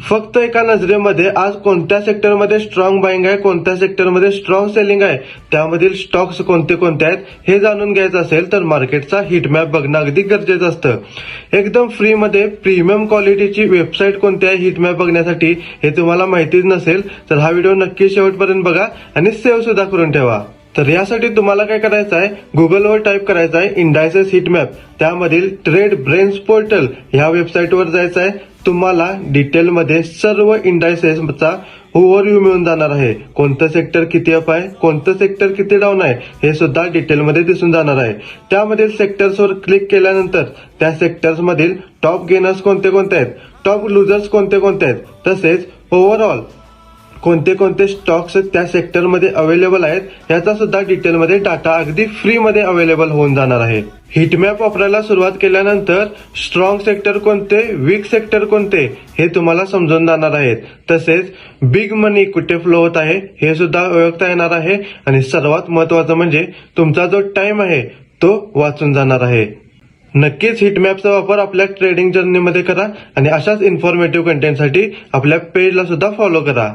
फक्त एका नजरेमध्ये आज कोणत्या सेक्टरमध्ये स्ट्रॉंग बाइंग आहे, कोणत्या सेक्टरमध्ये स्ट्रॉंग सेलिंग आहे, त्यामधील स्टॉक्स कोणते कोणते आहेत हे जाणून घ्यायचं असेल तर मार्केटचा हिट मॅप बघणं अगदी गरजेचं असतं. एकदम फ्रीमध्ये प्रीमियम क्वालिटीची वेबसाईट कोणती आहे हिट मॅप बघण्यासाठी हे तुम्हाला माहितीच नसेल तर हा व्हिडिओ नक्की शेवटपर्यंत बघा आणि सेव्ह सुद्धा करून ठेवा. तर यासाठी तुम्हाला काय करायचं आहे, गुगलवर टाईप करायचं आहे इंडायसेस हिट मॅप, त्यामधील ट्रेड ब्रेन्स पोर्टल ह्या वेबसाईटवर जायचं आहे. तुम्हाला डिटेलमध्ये सर्व इंडायसेसचा ओव्हरव्ह्यू मिळून जाणार आहे. कोणतं सेक्टर किती अप आहे, कोणतं सेक्टर किती डाऊन आहे हे सुद्धा डिटेलमध्ये दिसून जाणार आहे. त्यामधील सेक्टर्सवर क्लिक केल्यानंतर त्या सेक्टर्समधील टॉप गेनर्स कोणते कोणते आहेत, टॉप लुजर्स कोणते कोणते आहेत, तसेच ओव्हरऑल कोणते कोणते स्टॉक्स त्या सेक्टरमध्ये अवेलेबल आहेत याचा सुद्धा डिटेलमध्ये डाटा अगदी फ्रीमध्ये अवेलेबल होऊन जाणार आहे. हिटमॅप वापरायला सुरुवात केल्यानंतर स्ट्रॉंग सेक्टर कोणते, वीक सेक्टर कोणते हे तुम्हाला समजून जाणार आहेत. तसेच बिग मनी कुठे फ्लो होत आहे हे सुद्धा ओळखता येणार आहे आणि सर्वात महत्वाचं म्हणजे तुमचा जो टाइम आहे तो वाचून जाणार आहे. नक्कीच हिटमॅपचा वापर आपल्या ट्रेडिंग जर्नीमध्ये करा आणि अशाच इन्फॉर्मेटिव्ह कंटेंटसाठी आपल्या पेजला सुद्धा फॉलो करा.